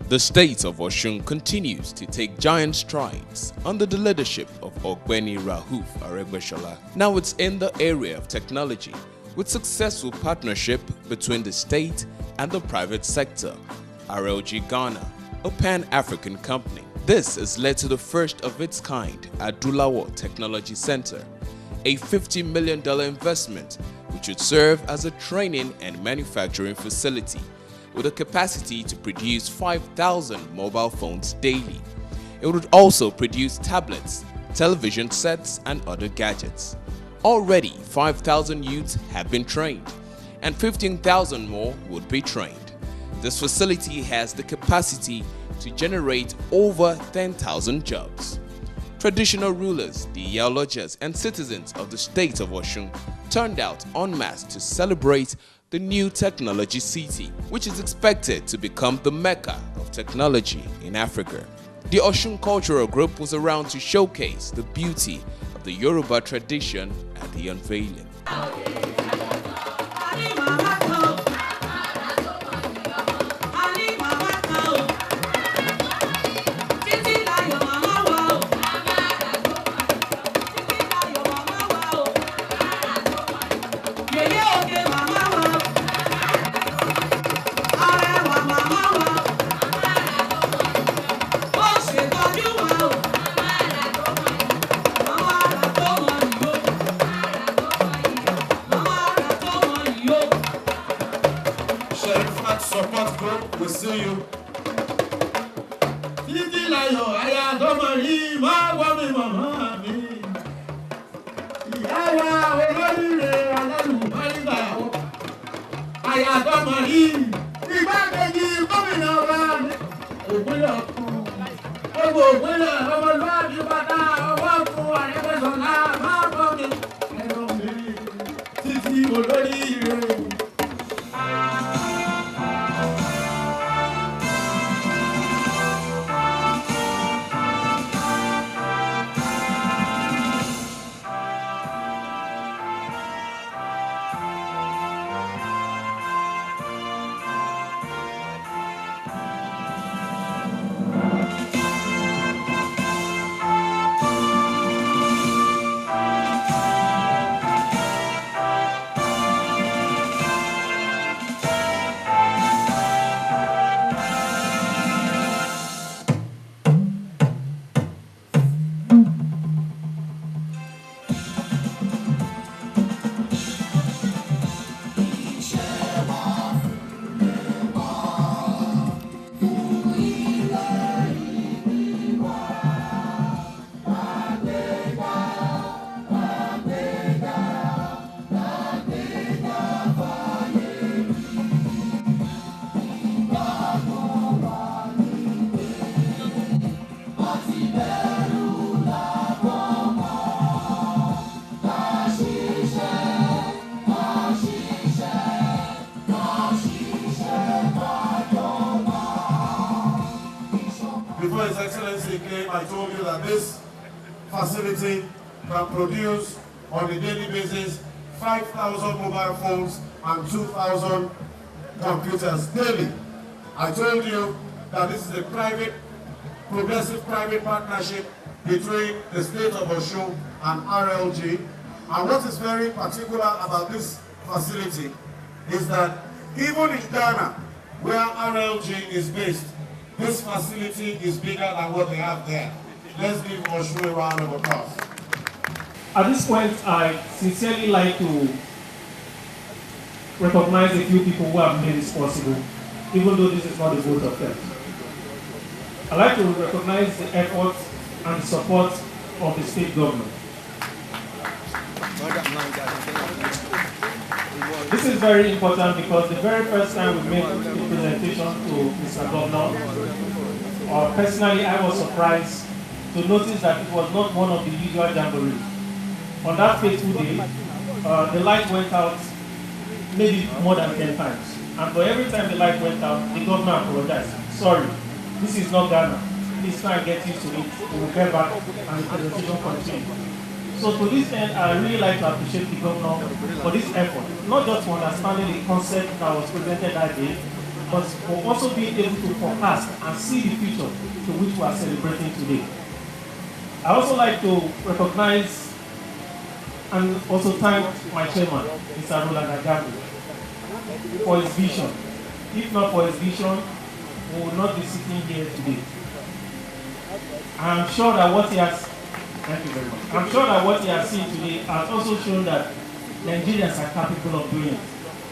The state of Osun continues to take giant strides under the leadership of Ogbeni Rahuf Aregbesola. Now it's in the area of technology, with successful partnership between the state and the private sector. RLG Ghana, a pan-African company. This has led to the first of its kind Adulawo Technology Center, a $50 million investment which would serve as a training and manufacturing facility with a capacity to produce 5,000 mobile phones daily. It would also produce tablets, television sets, and other gadgets. Already, 5,000 youths have been trained, and 15,000 more would be trained. This facility has the capacity to generate over 10,000 jobs. Traditional rulers, the Iyalodjas, and citizens of the state of Osun turned out en masse to celebrate the new technology city, which is expected to become the Mecca of technology in Africa. The Osun Cultural Group was around to showcase the beauty of the Yoruba tradition at the unveiling. Support group, we see you. Before His Excellency came, I told you that this facility can produce on a daily basis 5,000 mobile phones and 2,000 computers daily. I told you that this is a progressive private partnership between the state of Osun and RLG. And what is very particular about this facility is that even in Ghana, where RLG is based, this facility is bigger than what they have there. Let's give Osun a round of applause. At this point, I sincerely like to recognize a few people who have made this possible, even though this is not a vote of thanks. I'd like to recognize the efforts and support of the state government. This is very important because the very first time we made the presentation to Mr. Governor, personally I was surprised to notice that it was not one of the usual jamborees. On that fateful day, the light went out maybe more than 10 times. And for every time the light went out, the governor apologized. Sorry, this is not Ghana. Please try and get used to it. We will get back and the presentation continues. So to this end, I really like to appreciate the governor for this effort, not just for understanding the concept that was presented that day, but for also being able to forecast and see the future to which we are celebrating today. I also like to recognize and also thank my chairman, Mr. Roland Agabu, for his vision. If not for his vision, we would not be sitting here today. I'm sure that what he has, thank you very much. I'm sure that what he has seen today has also shown that Nigerians are capable of doing it.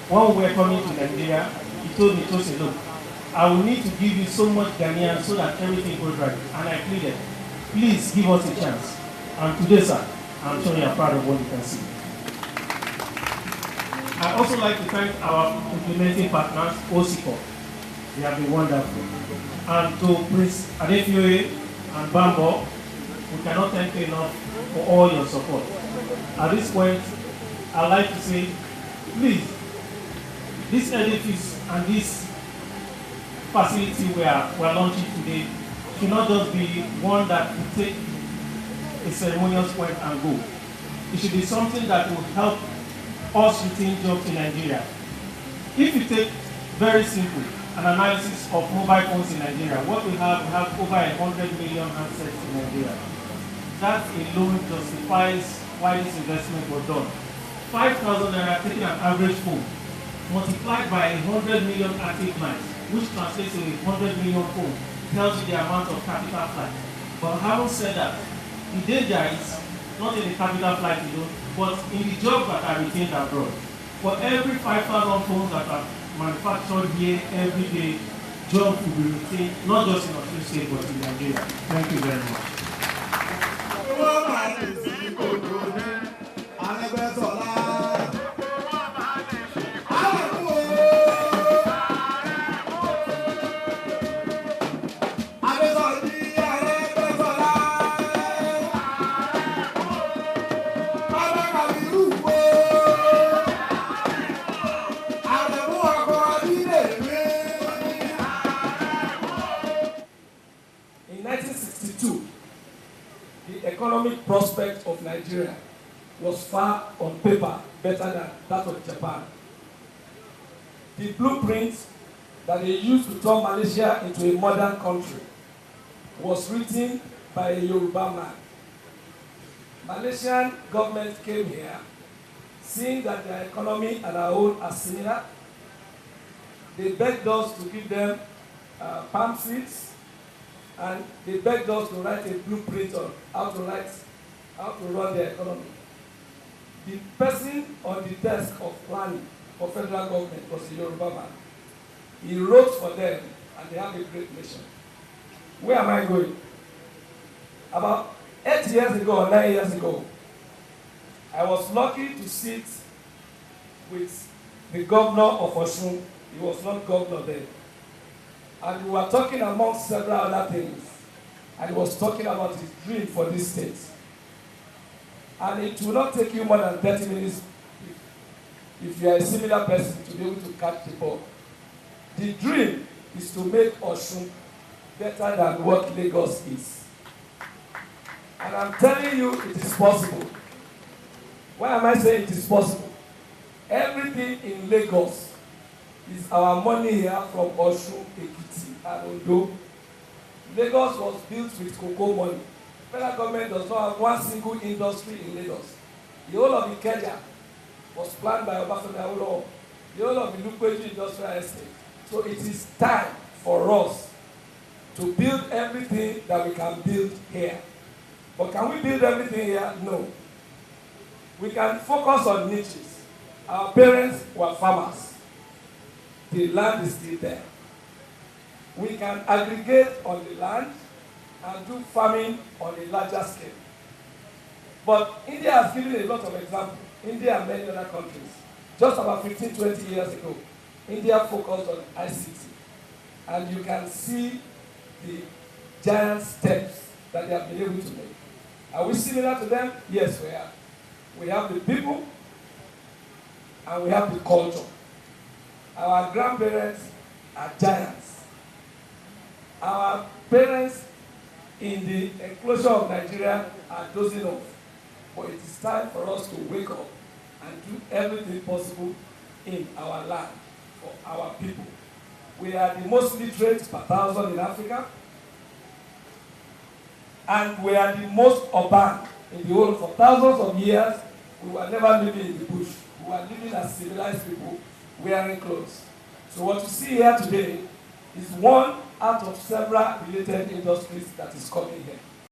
When we were coming to Nigeria, he told me, look, I will need to give you so much Ghanaian so that everything goes right. And I pleaded, please give us a chance. And today, sir, I'm sure you are proud of what you can see. I also like to thank our implementing partners, OSICO. They have been wonderful. And to Prince Adefioye and Bambo, we cannot thank you enough for all your support. At this point, I'd like to say, please, this edifice and this facility we're launching today should not just be one that will take a ceremonious point and go. It should be something that will help us retain jobs in Nigeria. If you take very simple an analysis of mobile phones in Nigeria, what we have over 100 million handsets in Nigeria. That alone justifies why this investment was done. 5,000 naira taking an average phone, multiplied by 100 million active lines, which translates to 100 million phones, tells you the amount of capital flight. But having said that, the danger is not in the capital flight alone, but in the jobs that are retained abroad. For every 5,000 phones that are manufactured here every day, jobs will be retained, not just in Osun State, but in Nigeria. Thank you very much. In 1962, the economic prospect of Nigeria was far on paper better than that of Japan. The blueprint that they used to turn Malaysia into a modern country was written by a Yoruba man. Malaysian government came here, seeing that their economy and our own are similar. They begged us to give them palm seeds, and they begged us to write a blueprint on how to run their economy. The person on the desk of planning for federal government was a Yoruba man. He wrote for them, and they have a great nation. Where am I going? About 8 years ago or 9 years ago, I was lucky to sit with the governor of Osun. He was not governor then. And we were talking among several other things. And he was talking about his dream for this state. And it will not take you more than 30 minutes if you are a similar person to be able to catch the ball. The dream is to make Osun better than what Lagos is. And I'm telling you, it is possible. Why am I saying it is possible? Everything in Lagos is our money here from Osun, Ekiti, and Ondo. Lagos was built with cocoa money. Federal government does not have one single industry in Lagos. The whole of Ikeja was planned by Obasanjo Awolowo. The whole of the Lukweju Industrial Estate. So it is time for us to build everything that we can build here. But can we build everything here? No. We can focus on niches. Our parents were farmers. The land is still there. We can aggregate on the land and do farming on a larger scale. But India has given a lot of examples. India and many other countries. Just about 15, 20 years ago, India focused on ICT. And you can see the giant steps that they have been able to make. Are we similar to them? Yes, we are. We have the people and we have the culture. Our grandparents are giants. Our parents in the enclosure of Nigeria are dozing off. But it is time for us to wake up and do everything possible in our land for our people. We are the most literate per thousand in Africa. And we are the most urban in the world. For thousands of years, we were never living in the bush. We were living as civilized people, wearing clothes. So what you see here today is one out of several related industries that is coming here.